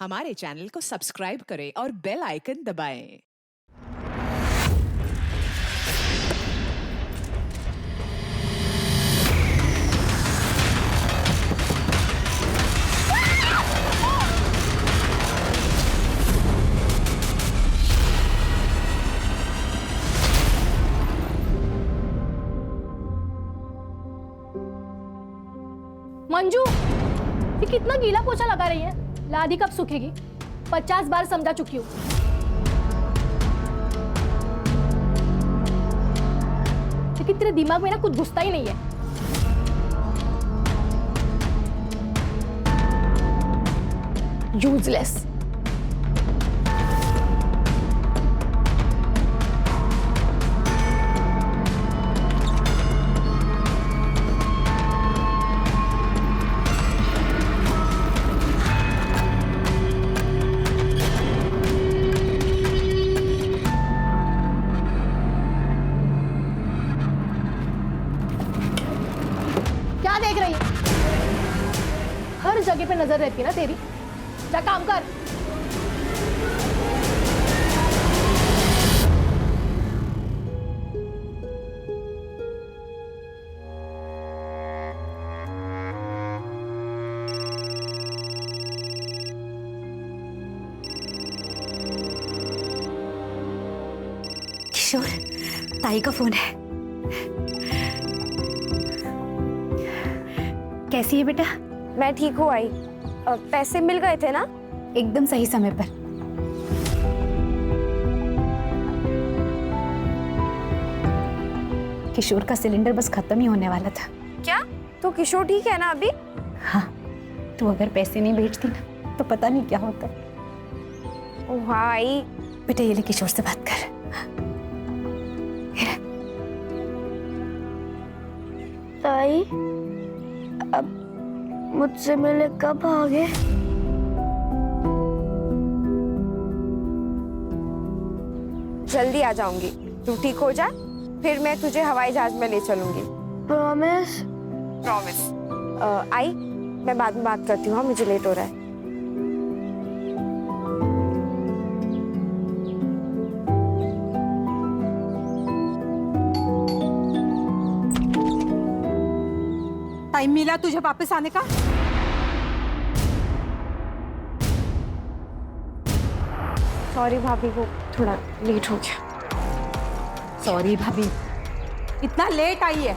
हमारे चैनल को सब्सक्राइब करें और बेल आइकन दबाएं। मंजू, ये कितना गीला पोछा लगा रही है? लादी कब सूखेगी? 50 बार समझा चुकी हूँ। लेकिन तेरे दिमाग में ना कुछ घुसता ही नहीं है। यूजलेस। क्या देख रही है? हर जगह पे नजर रहती है ना तेरी। जा काम कर। किशोर, ताई का फोन है। कैसी है बेटा? मैं ठीक हूँ आई। पैसे मिल गए थे ना? एकदम सही समय पर। किशोर का सिलेंडर बस खत्म ही होने वाला था। क्या? तो किशोर ठीक है ना अभी? हाँ, तू अगर पैसे नहीं भेजती ना तो पता नहीं क्या होता। ओह आई। बेटा ये ले, किशोर से बात कर। ताई, अब मुझसे मिले कब आओगे? जल्दी आ जाऊंगी। तू ठीक हो जा, फिर मैं तुझे हवाई जहाज में ले चलूंगी। प्रॉमिस? प्रॉमिस। आई, मैं बाद में बात करती हूँ। हाँ, मुझे लेट हो रहा है। टाइम मिला तुझे वापस आने का? सॉरी भाभी, वो थोड़ा लेट हो गया। सॉरी भाभी, इतना लेट आई है,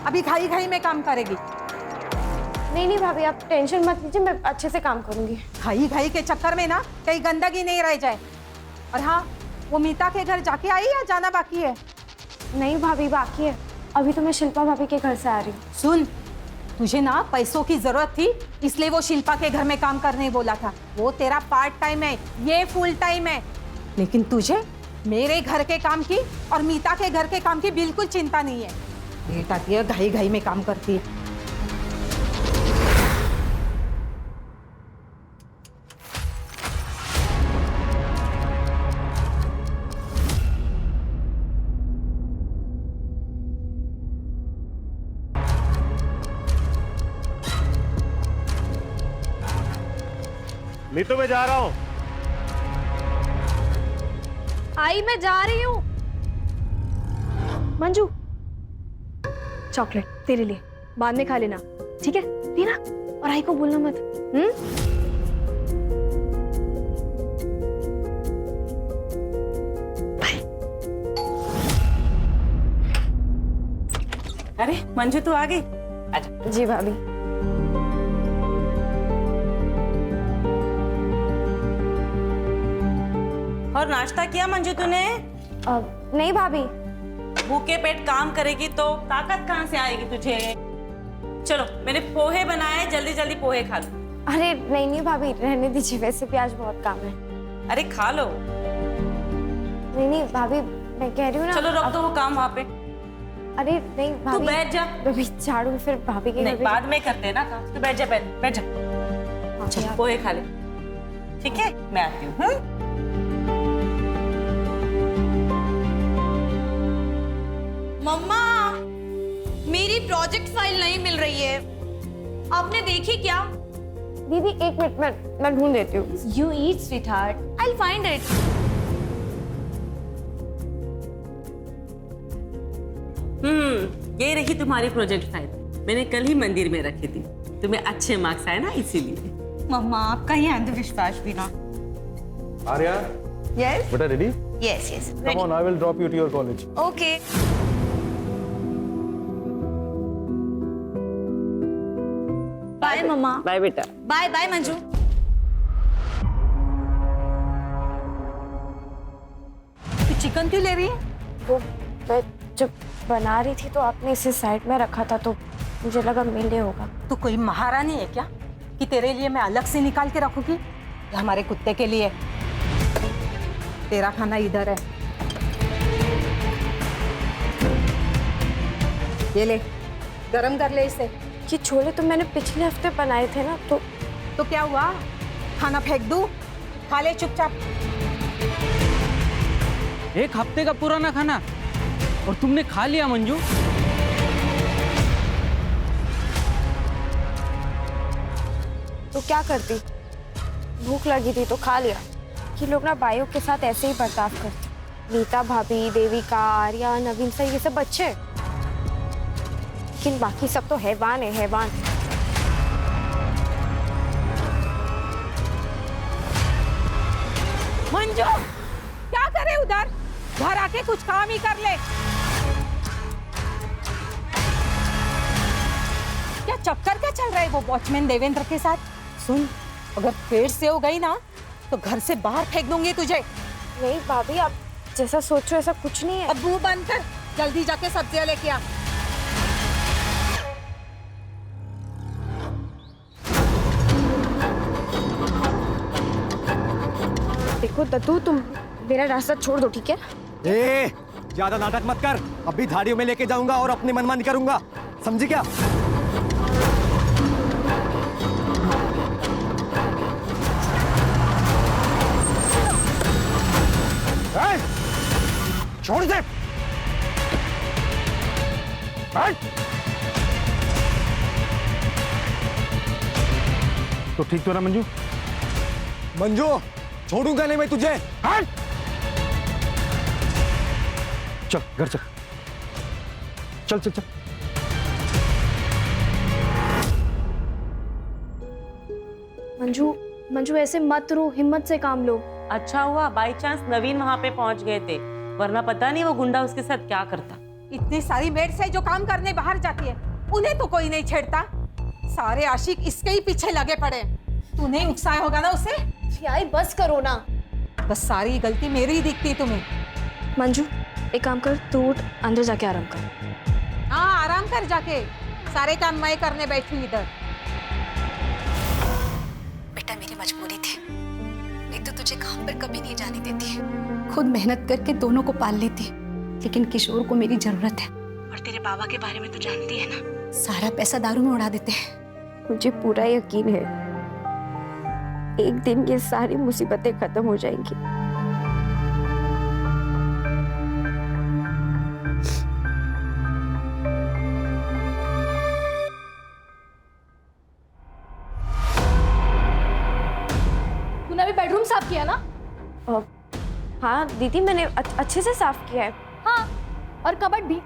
अभी खाई खाई में काम करेगी। नहीं नहीं भाभी, आप टेंशन मत लीजिए, मैं अच्छे से काम करूंगी। खाई खाई के चक्कर में ना कहीं गंदगी नहीं रह जाए। और हाँ, वो मीता के घर जाके आई या जाना बाकी है? नहीं भाभी, बाकी है। अभी तो मैं शिल्पा भाभी के घर से आ रही हूँ। सुन, तुझे ना पैसों की जरूरत थी, इसलिए वो शिल्पा के घर में काम करने बोला था। वो तेरा पार्ट टाइम है, ये फुल टाइम है। लेकिन तुझे मेरे घर के काम की और मीता के घर के काम की बिल्कुल चिंता नहीं है। लेट आती है, घाई घाई में काम करती है। नीतू, मैं जा रहा हूँ। आई, मैं जा रही हूँ। मंजू, चॉकलेट तेरे लिए, बाद में खा लेना, ठीक है? लेना, और आई को बोलना मत। अरे मंजू, तू आ गई? जी भाभी। और नाश्ता किया मंजू तूने? नहीं भाभी। भूखे पेट काम करेगी तो ताकत कहाँ से आएगी तुझे? चलो, मैंने पोहे बनाए, जल्दी जल्दी पोहे खा लो। अरे नहीं नहीं भाभी, रहने दीजिए, वैसे भी आज बहुत काम है। अरे खा लो। नहीं नहीं भाभी, मैं कह रही हूँ ना। चलो रख दो वो काम वहाँ पे। अरे नहीं तू भाभी, बैठ जा। अभी झाड़ू फिर भाभी के नहीं, घर बाद में करते हैं ना काम। तू बैठ जा, बैठ जा। चल पोहे खा ले, ठीक है? मैं आती हूँ। मम्मा, मेरी प्रोजेक्ट फाइल नहीं मिल रही है। आपने देखी क्या? दीदी एक मिनट, मैं ढूंढ देती हूँ। You eat, sweetheart. I'll find it. ये रही तुम्हारी प्रोजेक्ट फाइल। मैंने कल ही मंदिर में रखी थी। तुम्हें अच्छे मार्क्स आए ना, इसीलिए। मम्मा आपका ही अंधविश्वास भी ना। आर्या, Yes. बेटा ready? Yes, yes. Come on, I will drop you to your college. Okay. Bye, मम्मा. बाय बेटा। Bye, bye, Manju. तू चिकन क्यों ले रही है? वो मैं जब बना रही थी तो आपने इसे साइड में रखा था तो मुझे लगा मिले होगा। तू कोई महारानी है क्या कि तेरे लिए मैं अलग से निकाल के रखूंगी? ये हमारे कुत्ते के लिए। तेरा खाना इधर है, ये ले, गरम कर ले इसे। ये छोले तो मैंने पिछले हफ्ते बनाए थे ना, तो क्या हुआ? खाना फेंक दूं? खा ले चुपचाप। एक हफ्ते का पुराना खाना और तुमने खा लिया मंजू। तो क्या करती? भूख लगी थी तो खा लिया। ये लोग ना बाइयों के साथ ऐसे ही बर्ताव करते। नीता भाभी, देविका, आर्या, नवीन सर, ये सब अच्छे, लेकिन बाकी सब तो हैवान है, हैवान। मंजू, क्या करे उधर? घर आके कुछ काम ही कर ले। क्या चक्कर क्या चल रहा है वो वॉचमैन देवेंद्र के साथ? सुन, अगर फिर से हो गई ना तो घर से बाहर फेंक दूंगी तुझे। नहीं भाभी, आप जैसा सोचो ऐसा कुछ नहीं है। अब मुंह बंद कर, जल्दी जाके सब्जियां लेके आ। देखो दत्तू, तुम मेरा रास्ता छोड़ दो, ठीक है? ए, ज्यादा नाटक मत कर। अभी झाड़ियों में लेके जाऊंगा और अपनी मनमानी करूंगा, समझी क्या? छोड़ दे। तो ठीक तो ना मंजू? मंजू, छोड़ूंगा नहीं मैं तुझे। चल घर चल, चल चल चल। मंजू, मंजू ऐसे मत रो, हिम्मत से काम लो। अच्छा हुआ बाई चांस नवीन वहाँ पे पहुँच गए थे, वरना पता नहीं वो गुंडा उसके साथ क्या करता। इतनी सारी मेड्स है जो काम करने बाहर जाती है, उन्हें तो कोई नहीं छेड़ता। सारे आशिक इसके ही पीछे लगे पड़े। तूने उकसाया होगा ना उसे। यार बस करो ना। बस सारी गलती मेरी ही दिखती है तुम्हें। मंजू एक काम कर, तू उठ, अंदर जाके आराम कर। हाँ आराम कर जाके, सारे काम मैं करने बैठी इधर। बेटा मेरी मजबूरी थी, नहीं तो तुझे काम पर कभी नहीं जाने देती। खुद मेहनत करके दोनों को पाल लेती, लेकिन किशोर को मेरी जरूरत है। और तेरे बाबा के बारे में तो जानती है ना, सारा पैसा दारू में उड़ा देते हैं। मुझे पूरा यकीन है एक दिन ये सारी मुसीबतें खत्म हो जाएंगी। तूने अभी बेडरूम साफ किया ना? हाँ दीदी, मैंने अच्छे से साफ किया है। हाँ, और कबर्ड भी।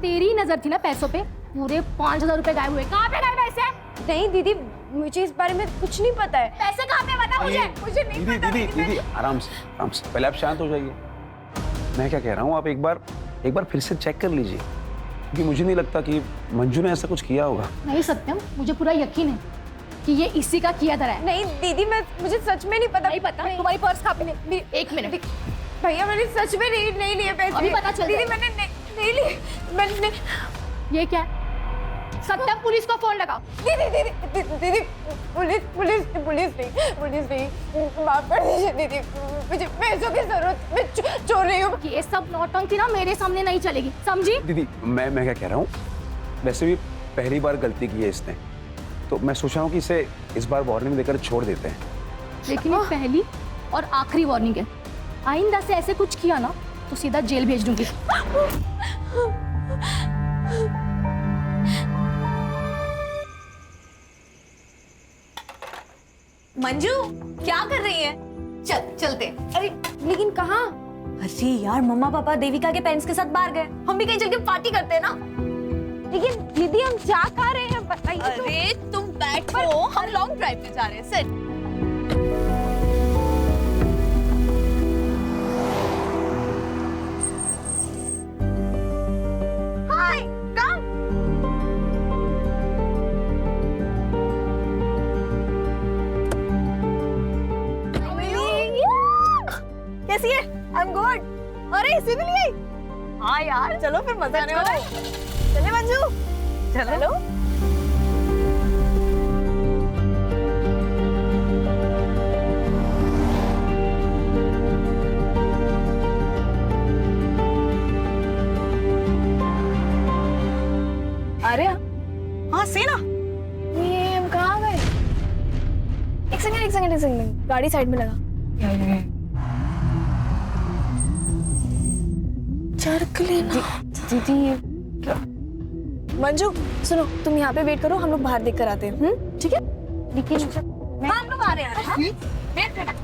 तेरी नजर थी ना पैसों पे, पूरे 5,000 रुपए गायब हुए। कहाँ पे गए पैसे? नहीं दीदी, मुझे इस बारे में कुछ नहीं पता है। पैसे कहाँ पे? बता मुझे नहीं दीदी पता। दीदी दीदी आराम से पहले आप शांत हो जाइए। मैं क्या कह रहा हूँ, आप एक बार फिर से चेक कर लीजिए, क्योंकि मुझे नहीं लगता कि मंजू ने ऐसा कुछ किया होगा। नहीं सत्यम, मुझे पूरा यकीन है कि ये इसी का किया धरा है। नहीं दीदी, मुझे सच में नहीं पता। नहीं पता? तुम्हारी पर्स कहाँ पे? एक मिनट भैया, मैंने सच में नहीं लिए पैसे। अभी पता चल दीदी, मैंने नहीं लिए। मैंने ये क्या है? सत्यम, पुलिस को फोन लगाओ। दीदी, पुलिस नहीं, माफ कर दीजिए दीदी, मुझे पैसों की जरूरत, मैं चोर रही हूँ। ये सब नौटंकी ना मेरे सामने नहीं चलेगी, समझी? दीदी मैं क्या कह रहा हूँ, वैसे भी पहली बार गलती की है इसने, तो मैं सोच रहा हूँ कि इसे इस बार वार्निंग देकर छोड़ देते हैं। लेकिन ये पहली और आखिरी वार्निंग है। आइंदा से ऐसे कुछ किया ना तो सीधा जेल भेज दूंगी। मंजू क्या कर रही है? चल चलते। अरे लेकिन कहाँ? अरे यार मम्मा पापा देविका के पेरेंट्स के साथ बाहर गए, हम भी कहीं चल के पार्टी करते हैं ना। लेकिन दीदी हम जा कहाँ रहे हैं बताइए तो। अरे तुम बैठो, हम लॉन्ग ड्राइव पे जा रहे हैं। सिट। हाय कम। कैसी है? I am good. अरे इसी के लिए? हाँ यार चलो फिर मजा आने वाला है। चले मंजू, चलो। अरे हाँ से ना। ये हम कहाँ गए? एक सेकंड, गाड़ी साइड में लगा। चरक लेना। दीदी मंजू सुनो, तुम यहाँ पे वेट करो, हम लोग बाहर देख कर आते हैं। ठीक है? लेकिन हाँ हम लोग आ रहे हैं। हाँ? वेट।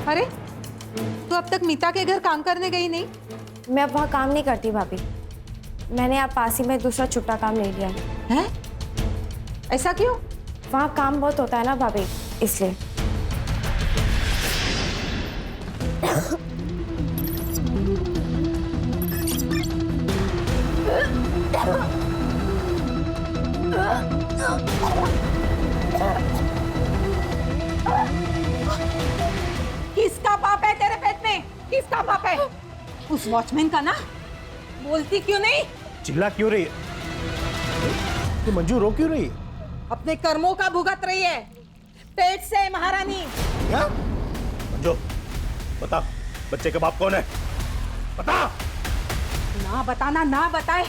अरे तू अब तक मीता के घर काम करने गई नहीं? मैं अब वहाँ काम नहीं करती भाभी, मैंने यहाँ पास ही में दूसरा छुट्टा काम ले लिया है। हैं? ऐसा क्यों? वहाँ काम बहुत होता है ना भाभी, इसलिए। किसका पाप है तेरे पेट में? किसका पाप है? उस वॉचमैन का ना? बोलती क्यों नहीं? चिल्ला क्यों रही है? तो मंजू रो क्यों रही है? अपने कर्मों का भुगत रही है, पेट से महारानी। क्या? मंजू बता, बच्चे के बाप कौन है? बता। ना बताना ना बताए,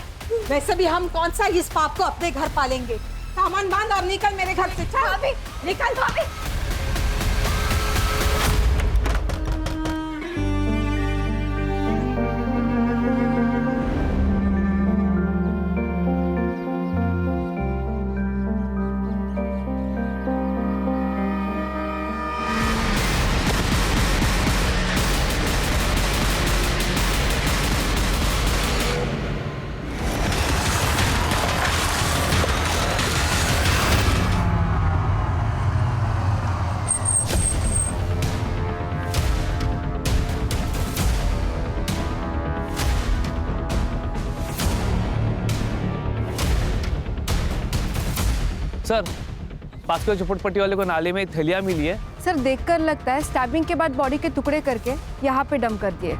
वैसे भी हम कौन सा इस पाप को अपने घर पालेंगे। सामान बांध और निकल मेरे घर से। चल भाभी, निकल भाभी। सर, पास के झोपड़पट्टी वाले को नाले में थैलियां मिली है। सर देखकर लगता है स्टैबिंग के बाद बॉडी के टुकड़े करके यहाँ पे डंप कर दिए।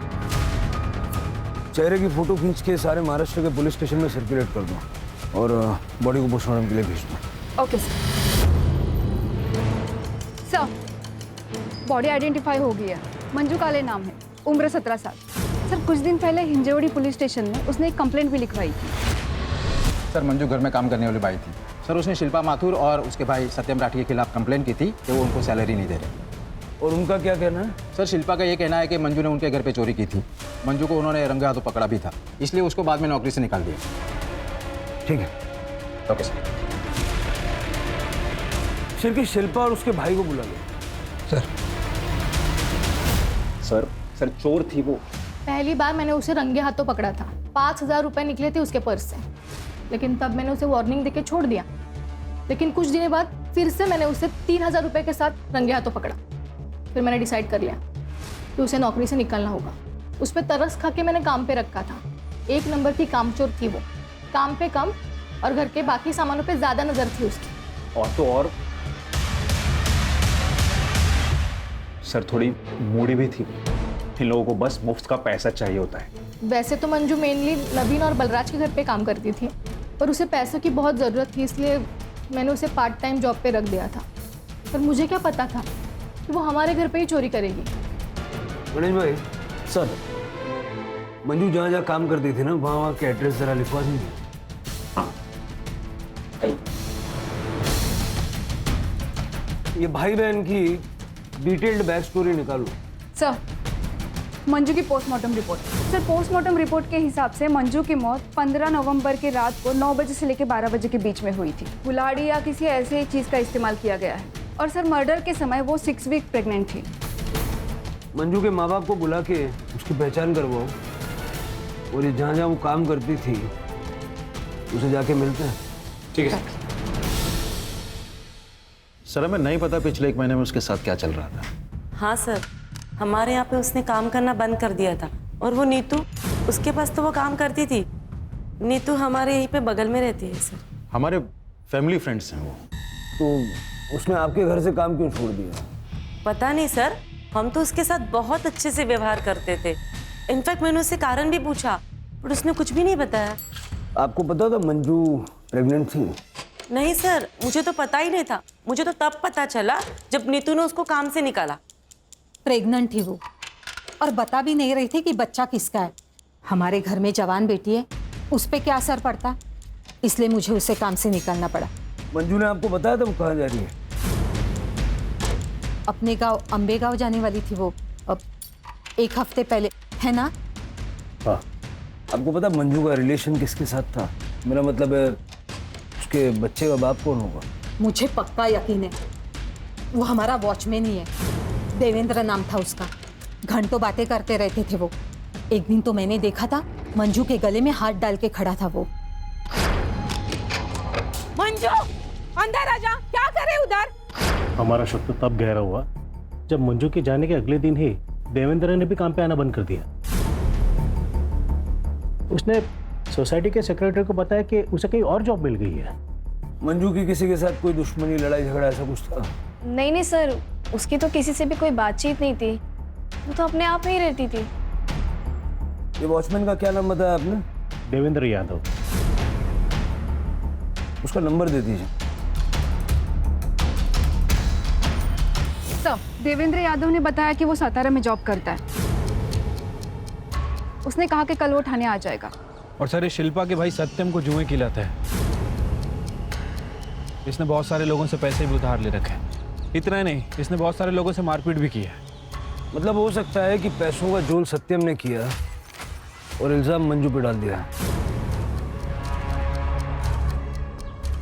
चेहरे की फोटो खींच के सारे महाराष्ट्र के पुलिस स्टेशन में सर्कुलेट कर दो और बॉडी को पोस्टमार्टम के लिए भेज दो। Okay sir. बॉडी आइडेंटिफाई हो गई है, मंजू काले नाम है, उम्र 17 साल। सर कुछ दिन पहले हिंजवड़ी पुलिस स्टेशन में उसने एक कंप्लेंट भी लिखवाई थी। सर मंजू घर में काम करने वाली बाई थी सर, उसने शिल्पा माथुर और उसके भाई सत्यम राठी के खिलाफ कंप्लेंट की थी कि वो उनको सैलरी नहीं दे रहे। और उनका क्या कहना है? सर शिल्पा का ये कहना है कि मंजू ने उनके घर पे चोरी की थी। मंजू को उन्होंने रंगे हाथों पकड़ा भी था, इसलिए उसको बाद में नौकरी से निकाल दिया। ठीक है, ओके सर। सिर्फ कि शिल्पा और उसके भाई को बुला लो। सर चोर थी वो। पहली बार मैंने उसे रंगे हाथों पकड़ा था, 5,000 रुपए निकले थे उसके पर्स से, लेकिन तब मैंने उसे वार्निंग देके छोड़ दिया। लेकिन कुछ दिनों बाद फिर से मैंने उसे 3,000 रुपए के साथ रंगे हाथों पकड़ा। फिर मैंने डिसाइड कर लिया कि उसे नौकरी से निकालना होगा। उस पर तरस खा के मैंने काम पे रखा था। 1 नंबर की कामचोर थी वो, काम पे कम और घर के बाकी सामानों पे ज्यादा नजर थी उसकी। और तो और सर थोड़ी मूडी भी थी। इन लोगों को बस मुफ्त का पैसा चाहिए होता है। वैसे तो मंजू मेनली नवीन और बलराज के घर पे काम करती थी, पर उसे पैसों की बहुत ज़रूरत थी, इसलिए मैंने उसे पार्ट टाइम जॉब पे रख दिया था। पर मुझे क्या पता था कि वो हमारे घर पे ही चोरी करेगी। गणेश भाई सर, मंजू जहाँ जहाँ काम करती थी ना, वहाँ के एड्रेस जरा लिखवा दीजिए। ये भाई बहन की डिटेल्ड बैक स्टोरी निकालो। सर, मंजू की postmortem report. Sir, postmortem report के हिसाब से मंजू की मौत 15 नवंबर की रात को 9 बजे से लेकर 12 बजे के बीच में हुई थी। कुल्हाड़ी या किसी ऐसे चीज़ का इस्तेमाल किया गया है। और सर, मर्डर के समय वो 6 वीक प्रेग्नेंट थी। मंजू के माँ बाप को बुला के उसकी पहचान करवाओ, और ये जहाँ जहाँ वो काम करती थी उसे जाके मिलते हैं। ठीक है सर। हमें नहीं पता पिछले 1 महीने में उसके साथ क्या चल रहा था। हाँ सर, हमारे यहाँ पे उसने काम करना बंद कर दिया था। और वो नीतू, उसके पास तो वो काम करती थी। नीतू हमारे यहीं पे बगल में रहती है सर। हमारे फैमिली फ्रेंड्स हैं वो। तो उसने आपके घर से काम क्यों छोड़ दिया? पता नहीं सर, हम तो उसके साथ बहुत अच्छे से व्यवहार करते थे। इनफैक्ट मैंने उससे कारण भी पूछा, पर उसने कुछ भी नहीं बताया। आपको पता था मंजू प्रेग्नेंट थी? नहीं सर, मुझे तो पता ही नहीं था। मुझे तो तब पता चला जब नीतू ने उसको काम से निकाला। प्रेग्नेंट थी वो, और बता भी नहीं रही थी कि बच्चा किसका है। हमारे घर में जवान बेटी है, उस पर क्या असर पड़ता, इसलिए मुझे उसे काम से निकालना पड़ा। मंजू ने आपको बताया था वो कहाँ जा रही है? अपने गांव अंबेगांव जाने वाली थी वो, अब 1 हफ्ते पहले, है ना? हाँ। आपको पता मंजू का रिलेशन किसके साथ था? मेरा मतलब है उसके बच्चे का बाप कौन होगा? मुझे पक्का यकीन है वो हमारा वॉचमैन ही है। देवेंद्र नाम था उसका। घंटों बातें करते रहते थे वो। एक दिन तो मैंने देखा था मंजू के गले में हाथ डाल के खड़ा था वो। मंजू, अंदर आजा, क्या करे उधर? हमारा शक तो तब गहरा हुआ जब मंजू के जाने के अगले दिन ही देवेंद्र ने भी काम पे आना बंद कर दिया। उसने सोसाइटी के सेक्रेटरी को बताया कि उसे कहीं और जॉब मिल गई है। मंजू की किसी के साथ कोई दुश्मनी, लड़ाई झगड़ा ऐसा कुछ था? नहीं सर, उसकी तो किसी से भी कोई बातचीत नहीं थी। वो तो अपने आप में ही रहती थी। ये वॉचमैन का क्या नाम बताया आपने? देवेंद्र यादव। उसका नंबर दे दीजिए। सर, देवेंद्र यादव ने बताया कि वो सातारा में जॉब करता है। उसने कहा कि कल वो थाने आ जाएगा। और सर, ये शिल्पा के भाई सत्यम को जुए खिलाता है। इसने बहुत सारे लोगों से पैसे भी उधार ले रखे हैं। इतना नहीं, इसने बहुत सारे लोगों से मारपीट भी की है। मतलब हो सकता है कि पैसों का जोल सत्यम ने किया और इल्जाम मंजू पे डाल दिया।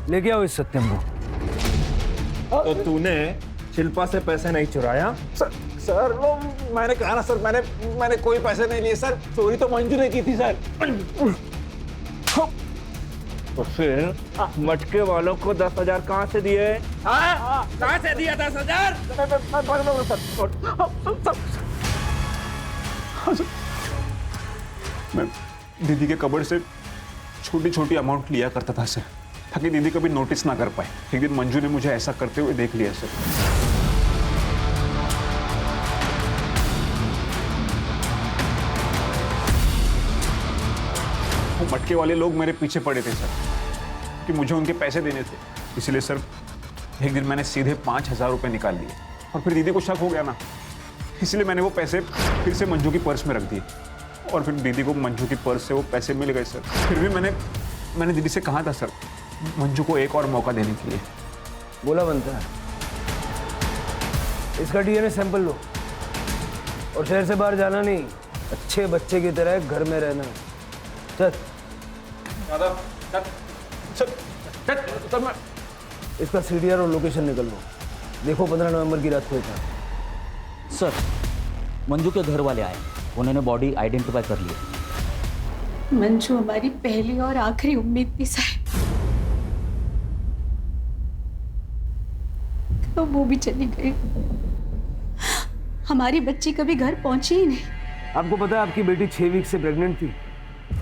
लेके आओ इस सत्यम को। तो तूने शिल्पा से पैसे नहीं चुराया? सर वो मैंने कहा ना सर, मैंने कोई पैसे नहीं लिए सर। चोरी तो मंजू ने की थी सर। तो फिर मटके वालों को 10,000 कहाँ से दिए? कहाँ से दिया 10,000? मैं दीदी के कबड़ से छोटी छोटी अमाउंट लिया करता था सर, ताकि दीदी कभी नोटिस ना कर पाए। एक दिन मंजू ने मुझे ऐसा करते हुए देख लिया सर। वो मटके वाले लोग मेरे पीछे पड़े थे सर कि मुझे उनके पैसे देने थे। इसलिए सर एक दिन मैंने सीधे 5,000 रुपये निकाल लिए, और फिर दीदी को शक हो गया ना, इसलिए मैंने वो पैसे फिर से मंजू की पर्स में रख दिए। और फिर दीदी को मंजू की पर्स से वो पैसे मिल गए सर। फिर भी मैंने दीदी से कहा था सर मंजू को एक और मौका देने के लिए। बोला बनता है। इसका डीएनए सैंपल लो और शहर से बाहर जाना नहीं, अच्छे बच्चे की तरह घर में रहना। चल इसका सीडीआर और लोकेशन निकल लो। देखो 15 नवंबर की रात को था। सर, मंजू के घर वाले आए, उन्होंने बॉडी आइडेंटिफाई कर ली। मंजू हमारी पहली और आखिरी उम्मीद थी साहब, तो वो भी चली गई। हमारी बच्ची कभी घर पहुंची ही नहीं। आपको पता है आपकी बेटी 6 वीक से प्रेग्नेंट थी,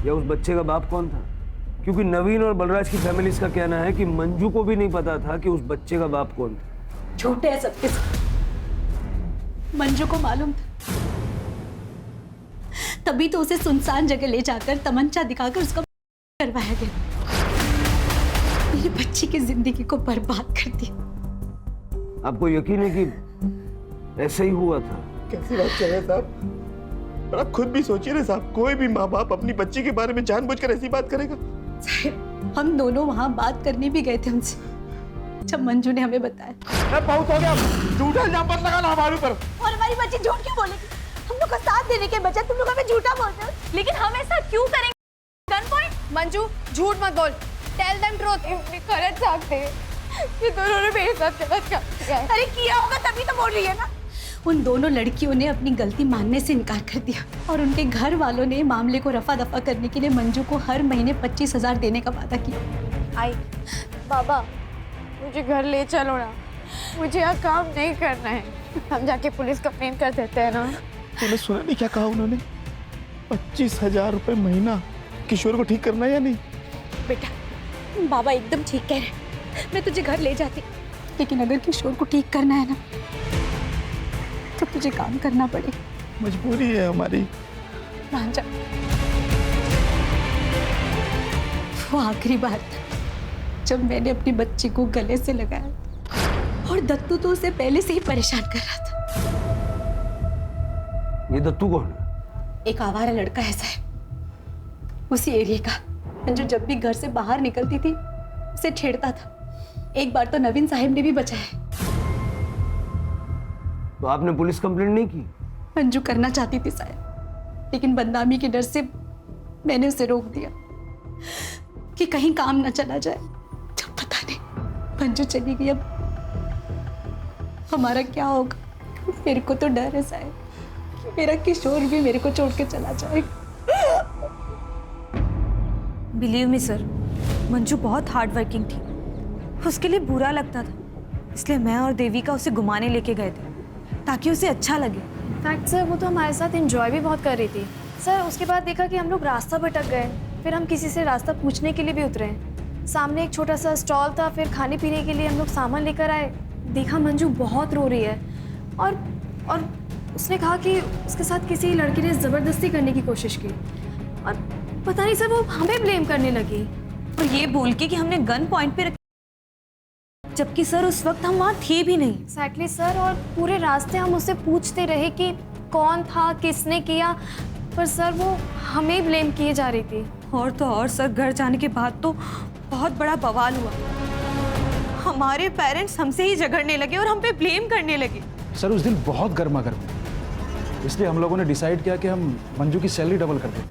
या उस बच्चे का बाप कौन था? क्योंकि नवीन और बलराज की फैमिली का कहना है कि मंजू को भी नहीं पता था कि उस बच्चे का बाप कौन था। झूठे है सबके सब। मंजू को मालूम था, तभी तो उसे सुनसान जगह ले जाकर तमंचा दिखाकर उसका करवाया गया। मेरी बच्ची की जिंदगी को बर्बाद कर दिया। आपको यकीन है कि ऐसे ही हुआ था? कैसी बात कर रहे हैं साहब? पर आप खुद भी सोचिए ना साहब, कोई भी माँ बाप अपनी बच्ची के बारे में जानबूझकर ऐसी बात करेगा? साहब, हम दोनों वहां बात करने भी गए थे उनसे, जब मंजू ने हमें बताया। बहुत हो गया, झूठा इल्जाम मत लगाना हमारे ऊपर। और हमारी बच्ची झूठ क्यों बोलेगी? हम लोग का साथ देने के बजाय तुम लोग हमें झूठा बोलते हो। लेकिन हम ऐसा क्यों करेंगे? Gun point. मंजू झूठ मत बोल, टेल देम ट्रूथ। करत सकते ये दोनों ने मेरे साथ गलत किया है। अरे किया होगा तभी तो बोल रही है ना। उन दोनों लड़कियों ने अपनी गलती मानने से इनकार कर दिया और उनके घर वालों ने मामले को रफा दफा करने के लिए मंजू को हर महीने 25,000 देने का वादा किया। आई बाबा, मुझे घर ले चलो ना, मुझे यहाँ काम नहीं करना है। हम जाके पुलिस कंप्लेन कर देते हैं ना। तूने सुना नहीं क्या कहा उन्होंने? 25,000 रुपए महीना। किशोर को ठीक करना है या नहीं? बेटा बाबा एकदम ठीक कह रहे हैं, मैं तुझे घर ले जाती, लेकिन अगर किशोर को ठीक करना है ना तो तुझे काम करना पड़ेगा। मजबूरी है हमारी। मान जा। वो आखिरी बार था जब मैंने अपनी बच्ची को गले से लगाया और दत्तू तो उसे पहले से ही परेशान कर रहा था। ये दत्तू कौन है? एक आवारा लड़का ऐसा है उसी एरिया का, जो जब भी घर से बाहर निकलती थी उसे छेड़ता था। एक बार तो नवीन साहब ने भी बचाया। तो आपने पुलिस कंप्लेंट नहीं की? मंजू करना चाहती थी शायद, लेकिन बदनामी के डर से मैंने उसे रोक दिया कि कहीं काम ना चला जाए। जब पता नहीं मंजू चली गई, अब हमारा क्या होगा? मेरे को तो डर है शायद कि मेरा किशोर भी मेरे को छोड़ के चला जाएगा। बिलीव मी सर, मंजू बहुत हार्ड वर्किंग थी। उसके लिए बुरा लगता था, इसलिए मैं और देविका उसे घुमाने लेके गए थे ताकि उसे अच्छा लगे। फैक्ट सर, वो तो हमारे साथ एंजॉय भी बहुत कर रही थी। सर उसके बाद देखा कि हम लोग रास्ता भटक गए, फिर हम किसी से रास्ता पूछने के लिए भी उतरे। सामने एक छोटा सा स्टॉल था, फिर खाने पीने के लिए हम लोग सामान लेकर आए। देखा मंजू बहुत रो रही है और उसने कहा कि उसके साथ किसी लड़के ने ज़बरदस्ती करने की कोशिश की और पता नहीं सर वो हमें ब्लेम करने लगी और ये बोल के कि हमने गन पॉइंट पे रखी, जबकि सर उस वक्त हम वहाँ थे भी नहीं। एक्जैक्टली सर, और पूरे रास्ते हम उससे पूछते रहे कि कौन था, किसने किया, पर सर वो हमें ब्लेम किए जा रही थी। और तो और सर, घर जाने के बाद तो बहुत बड़ा बवाल हुआ। हमारे पेरेंट्स हमसे ही झगड़ने लगे और हम पे ब्लेम करने लगे। सर उस दिन बहुत गर्मा गर्म, इसलिए हम लोगों ने डिसाइड किया कि हम मंजू की सैलरी डबल कर दें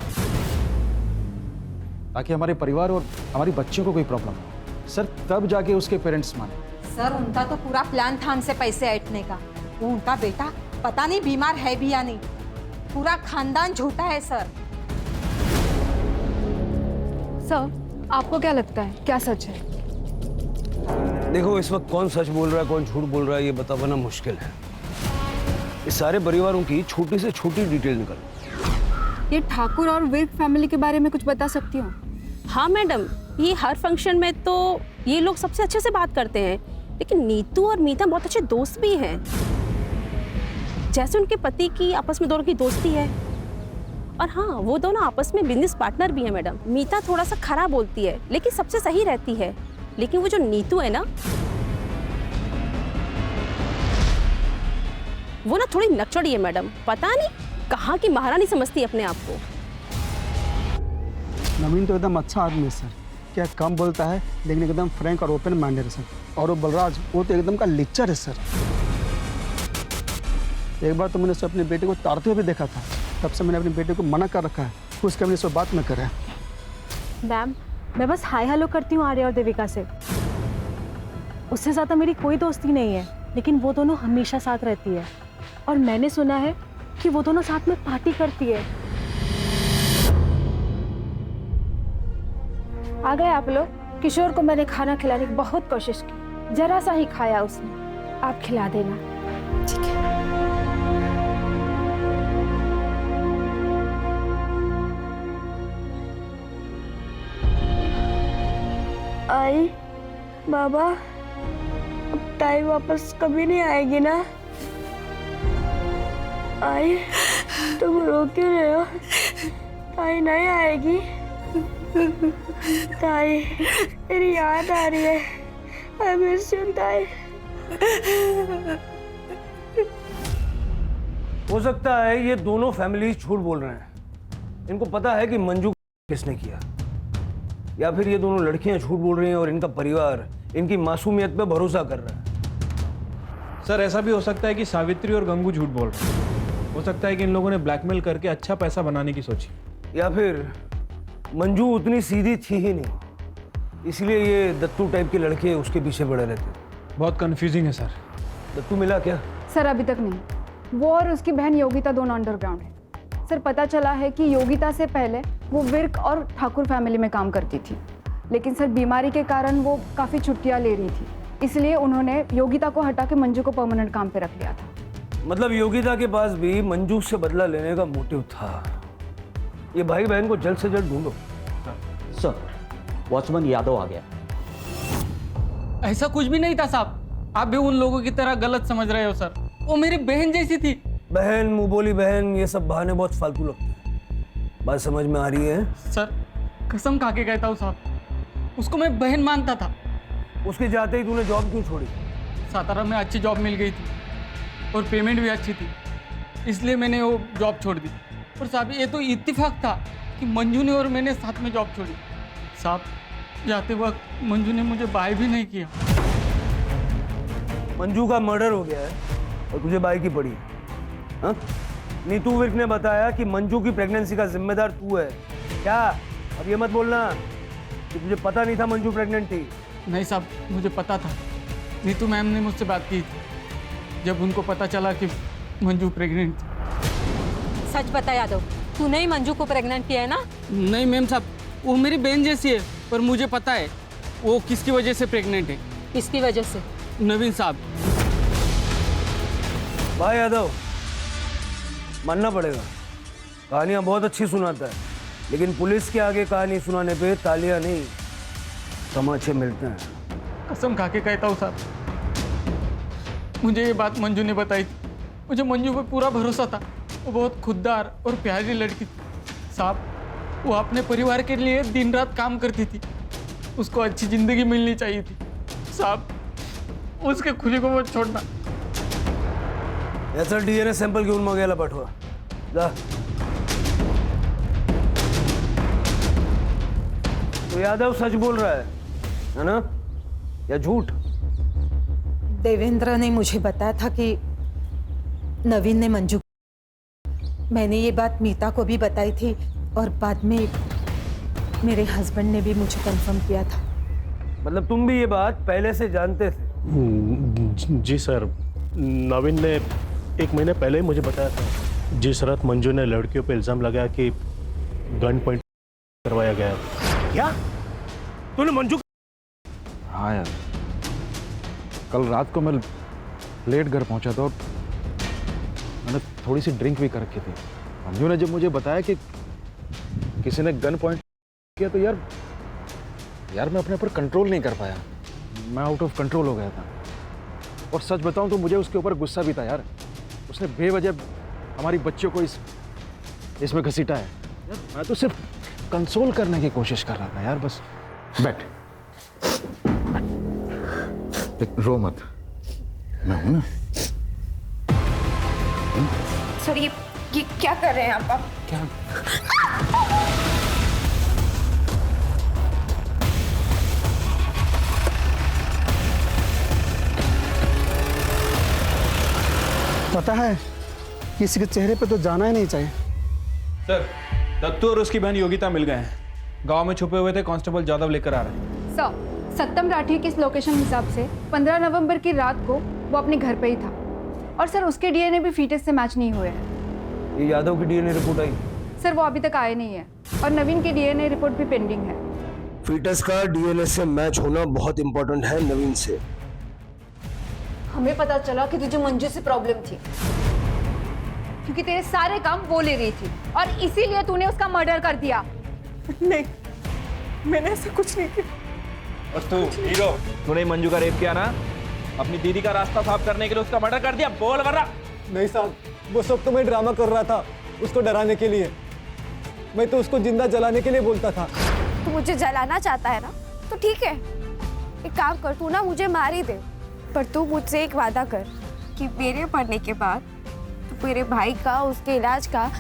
ताकि हमारे परिवार और हमारी बच्चियों को कोई प्रॉब्लम हो। सर तब जाके उसके पेरेंट्स माने। सर उनका तो पूरा प्लान था हमसे पैसे ऐंठने का। वो उनका बेटा पता नहीं बीमार है भी या नहीं, पूरा खानदान झूठा है सर। सर आपको क्या लगता है, क्या सच है? देखो इस वक्त कौन सच बोल रहा है कौन झूठ बोल रहा है ये बता पाना मुश्किल है। इस सारे परिवारों की छोटी से छोटी डिटेल निकल। ये ठाकुर और विर्क फैमिली के बारे में कुछ बता सकती हो? हाँ मैडम, ये हर फंक्शन में तो ये लोग सबसे अच्छे से बात करते हैं, लेकिन नीतू और मीता बहुत अच्छे दोस्त भी हैं। जैसे उनके पति की आपस में दोनों की दोस्ती है। और हाँ, वो दोनों आपस में बिजनेस पार्टनर भी हैं मैडम। मीता थोड़ा सा खराब बोलती है लेकिन सबसे सही रहती है, लेकिन वो जो नीतू है ना, वो ना थोड़ी नकचड़ी है मैडम। पता नहीं कहाँ की महारानी समझती है अपने आप को। नवीन तो एकदम अच्छा आदमी है सर, क्या कम बोलता है लेकिन एकदम फ्रैंक और ओपन माइंडेड है सर। और वो बलराज, वो तो एकदम का लिच्चर है सर। एक बार तो मैंने उसे अपने बेटे को तारते हुए भी देखा था, तब से मैंने अपने बेटे को मना कर रखा है उसके हमने सब बात न करें। मैम मैं बस हाय हेलो करती हूँ आर्या और देविका से, उससे ज़्यादा मेरी कोई दोस्ती नहीं है, लेकिन वो दोनों हमेशा साथ रहती है और मैंने सुना है कि वो दोनों साथ में पार्टी करती है। आ गए आप लोग। किशोर को मैंने खाना खिलाने की बहुत कोशिश की, जरा सा ही खाया उसने, आप खिला देना। ठीक है। आई बाबा, अब ताई वापस कभी नहीं आएगी ना? आई तुम रो क्यों रहे हो? ताई नहीं आएगी? ताई तेरी याद आ रही है। आई मिस यू ताई। हो सकता है ये दोनों फैमिलीज झूठ बोल रहे हैं, इनको पता है कि मंजू किसने किया, या फिर ये दोनों लड़कियां झूठ बोल रही हैं और इनका परिवार इनकी मासूमियत पे भरोसा कर रहा है। सर ऐसा भी हो सकता है कि सावित्री और गंगू झूठ बोल रहे हैं। हो सकता है कि इन लोगों ने ब्लैकमेल करके अच्छा पैसा बनाने की सोची। या फिर मंजू उतनी सीधी थी ही नहीं, इसलिए ये दत्तू टाइप के लड़के उसके पीछे पड़े रहते। बहुत कंफ्यूजिंग है सर। दत्तू मिला क्या? सर अभी तक नहीं। वो और उसकी बहन योगिता दोनों अंडरग्राउंड है। सर पता चला है कि योगिता से पहले वो विर्क और ठाकुर फैमिली में काम करती थी, लेकिन सर बीमारी के कारण वो काफ़ी छुट्टियां ले रही थी, इसलिए उन्होंने योगिता को हटा के मंजू को परमानेंट काम पे रख लिया था। मतलब योगिता के पास भी मंजू से बदला लेने का मोटिव था। ये भाई बहन को जल्द से जल्द ढूंढो। सर वॉचमैन यादव आ गया। ऐसा कुछ भी नहीं था साहब, आप भी उन लोगों की तरह गलत समझ रहे हो सर। वो मेरी बहन जैसी थी। बहन, मुंह बोली बहन, ये सब बहाने बहुत फालतू लगते हैं। बात समझ में आ रही है? सर कसम खा के कहता हूँ साहब, उसको मैं बहन मानता था। उसके जाते ही तूने जॉब क्यों छोड़ी? सातारा में अच्छी जॉब मिल गई थी और पेमेंट भी अच्छी थी, इसलिए मैंने वो जॉब छोड़ दी। और साहब ये तो इत्तेफाक था कि मंजू ने और मैंने साथ में जॉब छोड़ी। साहब जाते वक्त मंजू ने मुझे बाय भी नहीं किया। मंजू का मर्डर हो गया है और तुझे बाई की पड़ी है। हाँ? नीतू विर्क ने बताया कि मंजू की प्रेगनेंसी का जिम्मेदार तू है। क्या? अब ये मत बोलना कि तुझे पता नहीं था मंजू प्रेग्नेंट थी। नहीं साहब, मुझे पता था। नीतू मैम ने मुझसे बात की थी जब उनको पता चला कि मंजू प्रेग्नेंट थी। सच बता यादव, तूने ही मंजू को प्रेग्नेंट किया है ना? नहीं मैम साहब, वो मेरी बहन जैसी है, पर मुझे पता है वो किसकी वजह से प्रेग्नेंट है। किसकी वजह से? नवीन साहब। भाई यादव, मानना पड़ेगा, कहानियां बहुत अच्छी सुनाता है, लेकिन पुलिस के आगे कहानी सुनाने पे तालियां नहीं तमाचे मिलते हैं। कसम खा के कहता हूँ साहब, मुझे ये बात मंजू ने बताई थी। मुझे मंजू पे पूरा भरोसा था। वो बहुत खुददार और प्यारी लड़की थी साहब। वो अपने परिवार के लिए दिन रात काम करती थी। उसको अच्छी जिंदगी मिलनी चाहिए थी साहब, उसके खुशी को मत छोड़ना। याचा डीएनए सॅम्पल घेऊन मग याला पाठवा जा। तो यादव सच बोल रहा है ना, या झूठ? देवेंद्र ने मुझे बताया था कि नवीन ने मंजू, मैंने ये बात मीता को भी बताई थी और बाद में मेरे हस्बैंड ने भी मुझे कंफर्म किया था। मतलब तुम भी ये बात पहले से जानते थे? जी सर, नवीन ने 1 महीने पहले ही मुझे बताया था। जिस रात मंजू ने लड़कियों पे इल्जाम लगाया कि गन पॉइंट करवाया गया। क्या तूने मंजू? हाँ यार, कल रात को मैं लेट घर पहुंचा था और मैंने थोड़ी सी ड्रिंक भी कर रखी थी। मंजू ने जब मुझे बताया कि किसी ने गन पॉइंट किया तो यार मैं अपने ऊपर कंट्रोल नहीं कर पाया। मैं आउट ऑफ कंट्रोल हो गया था। और सच बताऊं तो मुझे उसके ऊपर गुस्सा भी था यार। उसने बेवजह हमारी बच्चियों को इसमें घसीटा है यार। मैं तो सिर्फ कंसोल करने की कोशिश कर रहा था यार। बस बैठ, रो मत, मैं हूं ना। सर ये क्या कर रहे हैं आप? क्या? पता है, किसी के चेहरे पे तो जाना ही नहीं चाहिए। सर, दत्तू और उसकी बहन योगिता मिल गए हैं। गांव में छुपे हुए थे, कांस्टेबल जादव लेकर आ रहे हैं। सर, सत्यम राठी की इस लोकेशन हिसाब से 15 नवंबर की रात को वो अपने घर पे ही था। और सर उसके डीएनए भी फीटस से मैच नहीं हुए हैं। ये यादव की डीएनए रिपोर्ट आई? सर वो अभी तक आए नहीं है और नवीन की डीएनए रिपोर्ट भी पेंडिंग है। फीटस का डीएनए से मैच होना बहुत इंपॉर्टेंट है नवीन से। हमें पता चला कि तुझे मंजू से प्रॉब्लम थी, क्योंकि तेरे सारे काम वो ले रही थी और इसीलिए तूने उसका मर्डर कर दिया। नहीं, मैंने ऐसा कुछ नहीं किया। और तू हीरो, तूने मंजू का रेप किया ना? अपनी दीदी का रास्ता साफ करने के लिए उसका मर्डर कर दिया। बोल वरना। नहीं साहब, वो सब तो मैं ड्रामा कर रहा था उसको डराने के लिए। मैं तो उसको जिंदा जलाने के लिए बोलता था। तू मुझे जलाना चाहता है ना, तो ठीक है, एक काम कर, तू ना मुझे मार ही दे, पर तू मुझसे एक वादा कर कि मेरे मरने के बाद तू मेरे भाई का, उसके इलाज का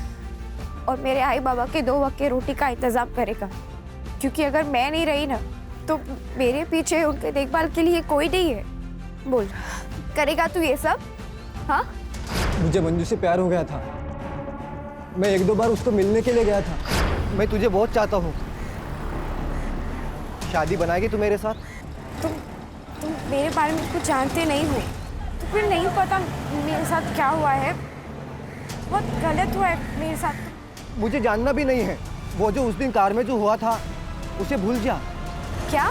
और मेरे आई बाबा के 2 वक्त के रोटी का इंतजाम करेगा। क्योंकि अगर मैं नहीं रही ना, तो मेरे पीछे उनके देखभाल के लिए कोई नहीं है? बोल, करेगा तू ये सब? हाँ, मुझे मंजू से प्यार हो गया था। मैं एक दो बार उसको मिलने के लिए गया था। मैं तुझे बहुत चाहता हूँ। शादी बनाएगी तू मेरे साथ? तुम मेरे बारे में कुछ जानते नहीं हो, तो फिर नहीं पता मेरे साथ क्या हुआ है। बहुत गलत हुआ है मेरे साथ। मुझे जानना भी नहीं है। वो जो उस दिन कार में जो हुआ था उसे भूल जा। क्या?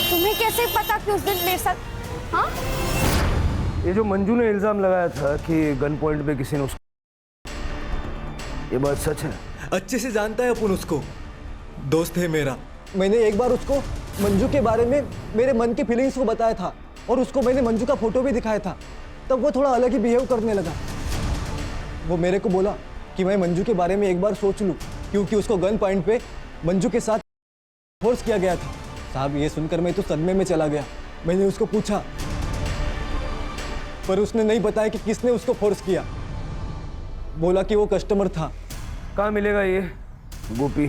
तुम्हें कैसे पता कि उस दिन मेरे साथ? हाँ, ये जो मंजू ने इल्जाम लगाया था कि गन पॉइंट पे किसी ने उसको, ये बात सच है? अच्छे से जानता है अपन उसको, दोस्त है मेरा। मैंने एक बार उसको मंजू के बारे में मेरे मन की फीलिंग्स को बताया था और उसको मैंने मंजू का फोटो भी दिखाया था। तब वो थोड़ा अलग ही बिहेव करने लगा। वो मेरे को बोला कि मैं मंजू के बारे में एक बार सोच लूं, क्योंकि उसको गन पॉइंट पे मंजू के साथ फोर्स किया गया था। साहब, ये सुनकर मैं तो सदमे में चला गया। मैंने उसको पूछा, पर उसने नहीं बताया कि किसने उसको फोर्स किया। बोला कि वो कस्टमर था। कहाँ मिलेगा ये गोपी?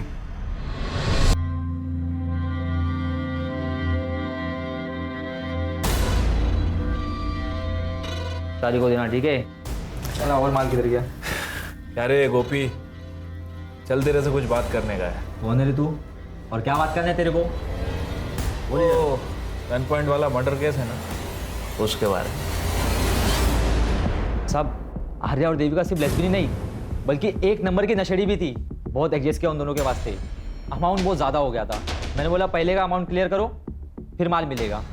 शादी को देना, ठीक है? चला, और माल किधर गया? अरे गोपी, चल तेरे से कुछ बात करने का है। कौन है रे तू, और क्या बात करना है तेरे को? वो गन पॉइंट वाला मर्डर केस है ना, उसके बारे में। साहब, आर्या और देविका सिर्फ लेस्बियन नहीं, बल्कि एक नंबर की नशेड़ी भी थी। बहुत एडजस्ट किया उन दोनों के वास्ते। अमाउंट बहुत ज़्यादा हो गया था। मैंने बोला पहले का अमाउंट क्लियर करो, फिर माल मिलेगा।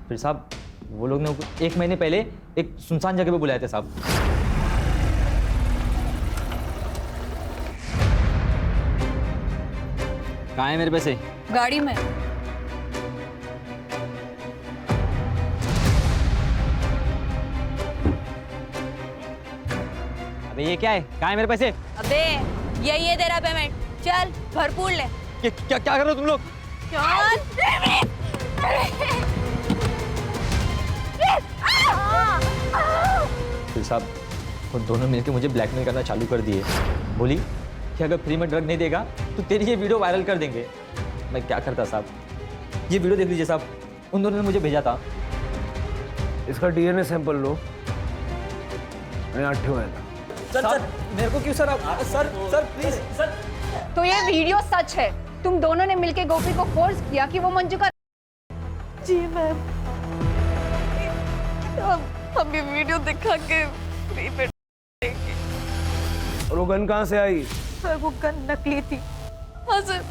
फिर साहब, वो लोग ने 1 महीने पहले एक सुनसान जगह पे बुलाए थे साहब। कहाँ है मेरे पैसे? गाड़ी में। अबे ये क्या है? कहाँ है मेरे पैसे? अबे यही है तेरा पेमेंट, चल भरपूर ले। क्या क्या कर रहे हो तुम लोग? फिर साहब, वो दोनों मिलकर मुझे ब्लैकमेल करना चालू कर दिए। बोली कि अगर फ्री में ड्रग नहीं देगा तो तेरी ये वीडियो वायरल कर देंगे। मैं क्या करता साहब? ये वीडियो देख लीजिए साहब, उन दोनों ने मुझे भेजा था। इसका डीएनए सैंपल लो। मैं 8 ठेवाया था। सर, मेरे को क्यों सर? आप सर प्लीज सर। तो ये वीडियो सच है? तुम दोनों ने मिलके गोपी को फोर्स किया कि वो मंजू का? जी मैम, हम ये वीडियो दिखा के फ्री पे देंगे। और वो गन कहाँ से आई? सर वो गन नकली थी। हाँ सर,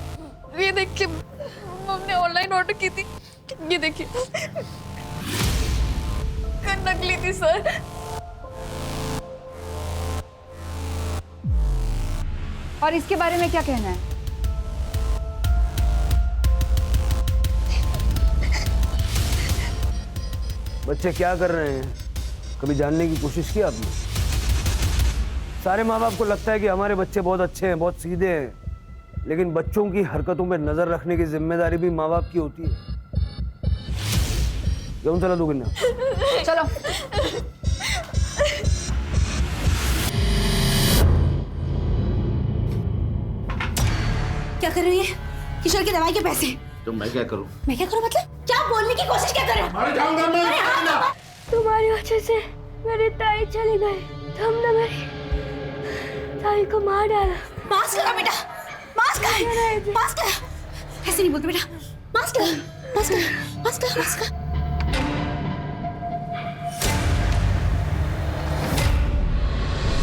ये देखिए, हमने ऑनलाइन ऑर्डर की थी। ये देखिए, गन नकली थी सर। और इसके बारे में क्या कहना है? बच्चे क्या कर रहे हैं? कभी जानने की कोशिश की आपने? सारे माँ बाप को लगता है कि हमारे बच्चे बहुत अच्छे हैं, बहुत सीधे हैं, लेकिन बच्चों की हरकतों पर नजर रखने की जिम्मेदारी भी माँ बाप की होती है। क्यों चला दो गिन्ना? चलो। क्या कर रही है? किशोर की दवाई के पैसे। तो मैं क्या करूं? मैं क्या करूं मतलब? क्या बोलने की कोशिश क्या कर रहे हो? अरे जाऊंगा मैं। तुम्हारी वजह से मेरी ताई चली गई। तुमने मेरी ताई को मार डाला। मास्क करो बेटा, मास्क कर, मास्क कर। ऐसे नहीं बोलते बेटा, मास्क कर, मास्क कर, मास्क कर, मास्क कर।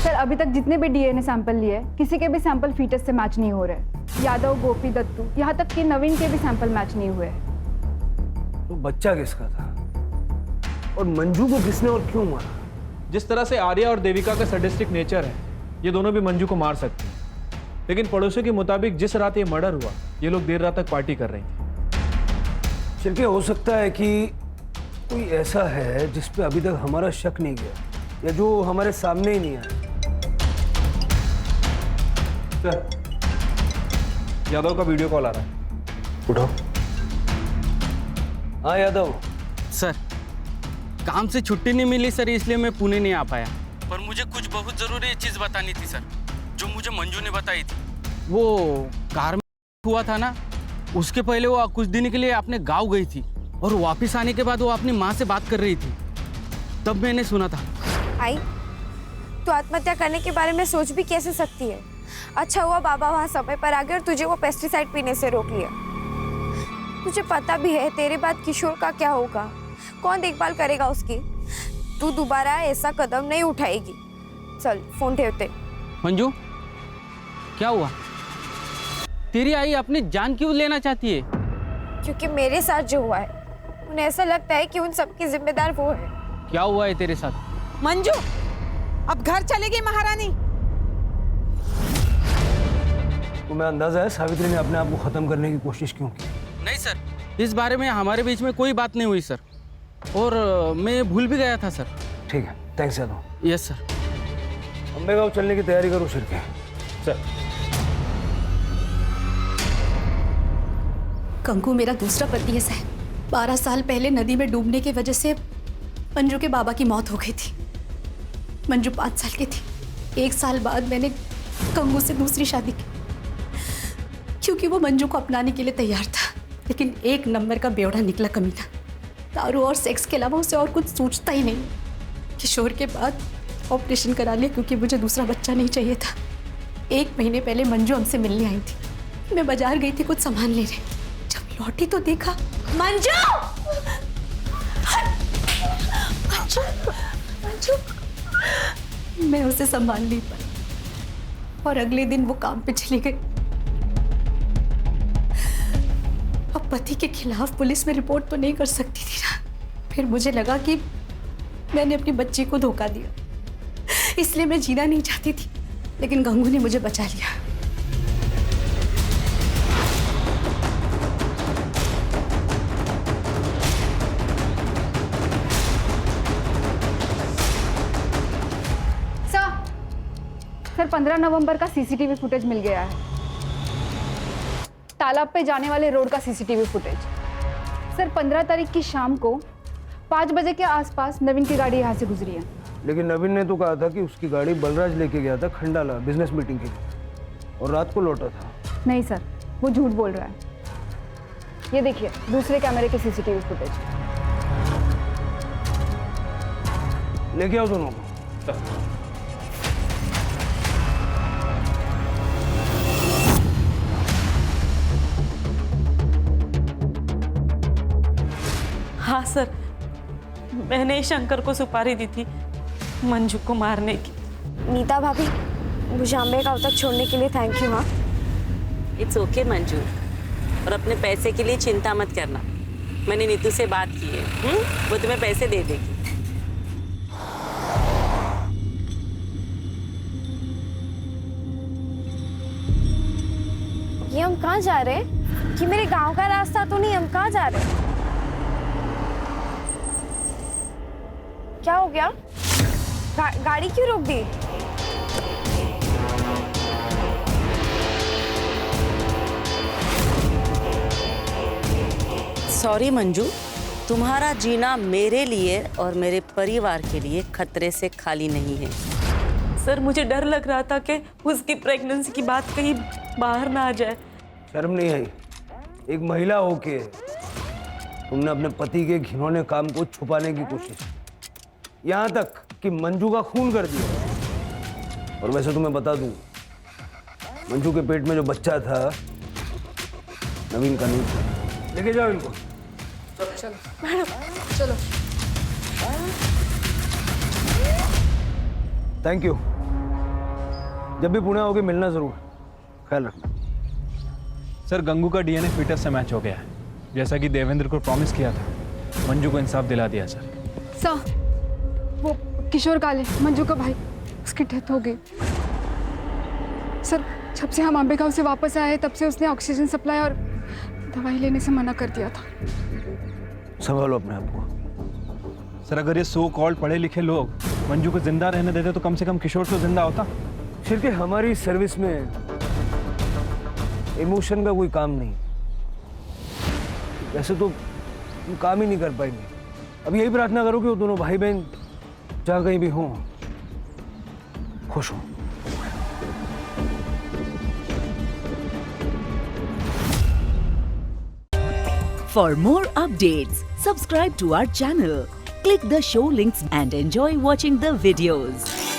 सर, अभी तक जितने भी डीएनए सैंपल लिए, किसी के भी सैंपल फीटस से मैच नहीं हो रहे। यादव, गोपी, दत्तू, यहाँ तक कि नवीन के भी सैंपल मैच नहीं हुए। तो बच्चा किसका था? और मंजू को किसने और क्यों मारा? जिस तरह से आर्या और देविका का सैडिस्टिक नेचर है, ये दोनों भी मंजू को मार सकते हैं। लेकिन पड़ोसियों के मुताबिक जिस रात ये मर्डर हुआ, ये लोग देर रात तक पार्टी कर रही थी। चल के हो सकता है कि कोई ऐसा है जिस पे अभी तक हमारा शक नहीं गया, या जो हमारे सामने ही नहीं आया। सर, यादव का वीडियो कॉल आ रहा है। उठाओ। हाँ यादव। सर, काम से छुट्टी नहीं मिली सर, इसलिए मैं पुणे नहीं आ पाया। पर मुझे कुछ बहुत ज़रूरी चीज़ बतानी थी सर, जो मुझे मंजू ने बताई थी। वो कार में हुआ था ना, उसके पहले वो कुछ दिन के लिए अपने गांव गई थी और वापस आने के बाद वो अपनी माँ से बात कर रही थी, तब मैंने सुना था। आई, तू आत्महत्या करने के बारे में सोच भी कैसे सकती है? अच्छा हुआ बाबा वहाँ समय पर आ गए और तुझे वो पेस्टिसाइड पीने से रोक लिया। तुझे पता भी है तेरे बाद किशोर का क्या होगा, कौन देखभाल करेगा उसकी? तू दोबारा ऐसा कदम नहीं उठाएगी। चल फोन ठेवते। मंजू, क्या हुआ? तेरी आई अपनी जान क्यों लेना चाहती है? क्योंकि मेरे साथ जो हुआ है उन्हें ऐसा लगता है कि उन सबकी जिम्मेदार वो है। क्या हुआ है तेरे साथ? मंजू, अब घर चलेगी महारानी। तुम्हें अंदाजा है सावित्री ने अपने आप को खत्म करने की कोशिश क्यों की? नहीं सर, इस बारे में हमारे बीच में कोई बात नहीं हुई सर, और मैं भूल भी गया था सर। ठीक है, thanks Yadav. Yes sir. Ambe गाँव चलने की तैयारी करो शिरके। सर। कंकु मेरा दूसरा पति है साहब। 12 साल पहले नदी में डूबने की वजह से मंजू के बाबा की मौत हो गई थी। मंजू 5 साल की थी। 1 साल बाद मैंने कंगू से दूसरी शादी की, क्योंकि वो मंजू को अपनाने के लिए तैयार था। लेकिन 1 नंबर का बेवड़ा निकला कमीना। दारू और सेक्स के अलावा उसे और कुछ सोचता ही नहीं। किशोर के बाद ऑपरेशन करा लिया क्योंकि मुझे दूसरा बच्चा नहीं चाहिए था। 1 महीने पहले मंजू हमसे मिलने आई थी। मैं बाजार गई थी कुछ सामान लेने। जब लौटी तो देखा मंजू मंजू मंजू। मैं उसे संभाल नहीं पाई और अगले दिन वो काम पे चली गई। अब पति के खिलाफ पुलिस में रिपोर्ट तो नहीं कर सकती थी ना। फिर मुझे लगा कि मैंने अपनी बच्ची को धोखा दिया, इसलिए मैं जीना नहीं चाहती थी। लेकिन गंगू ने मुझे बचा लिया। सर 15 नवंबर का सीसीटीवी फुटेज मिल गया है। तालाब पे जाने वाले रोड का सीसीटीवी फुटेज। सर 15 तारीख की शाम को 5 बजे के आसपास नवीन की गाड़ी यहाँ से गुजरी है। लेकिन नवीन ने तो कहा था कि उसकी गाड़ी बलराज लेके गया था खंडाला बिजनेस मीटिंग के लिए और रात को लौटा था। नहीं सर, वो झूठ बोल रहा है। ये देखिए दूसरे कैमरे के सीसीटीवी फुटेज। लेके आओ दोनों को। हाँ सर, मैंने शंकर को सुपारी दी थी मंजू को मारने की। नीता भाभी, मुझे अम्बे गाँव तक छोड़ने के लिए थैंक यू। हाँ, इट्स ओके मंजू, और अपने पैसे के लिए चिंता मत करना। मैंने नीतू से बात की है, वो तुम्हें पैसे दे देगी। ये हम कहाँ जा रहे हैं? कि मेरे गांव का रास्ता तो नहीं, हम कहाँ जा रहे हैं? क्या हो गया? गाड़ी क्यों रोक दी? सॉरी मंजू, तुम्हारा जीना मेरे लिए और मेरे परिवार के लिए खतरे से खाली नहीं है। सर मुझे डर लग रहा था कि उसकी प्रेगनेंसी की बात कहीं बाहर ना आ जाए। शर्म नहीं आई? एक महिला होके तुमने अपने पति के घिनौने काम को छुपाने की कोशिश, यहाँ तक कि मंजू का खून कर दिया। और वैसे तुम्हें बता दूं, मंजू के पेट में जो बच्चा था नवीन का नहीं था। लेके जाओ इनको। चलो मैडम, चलो। Thank you. जब भी पुणे आओगे मिलना जरूर। ख्याल रखना। सर गंगू का डीएनए फीटस से मैच हो गया है, जैसा कि देवेंद्र को प्रॉमिस किया था। मंजू को इंसाफ दिला दिया सर। सर वो किशोर काले, मंजू का भाई, उसकी डेथ हो गई। सर जब से हम अम्बे गाँव से वापस आए तब से उसने ऑक्सीजन सप्लाई और दवाई लेने से मना कर दिया था। संभालो अपने आप को। सर अगर ये सो कॉल्ड पढ़े लिखे लोग मंजू को जिंदा रहने देते तो कम से कम किशोर तो जिंदा होता। फिर के हमारी सर्विस में इमोशन का कोई काम नहीं। वैसे तो हम काम ही नहीं कर पाएंगे। अब यही प्रार्थना करो कि वो दोनों भाई बहन जहाँ कहीं भी हों खुश हों। For more updates, subscribe to our channel, click the show links and enjoy watching the videos.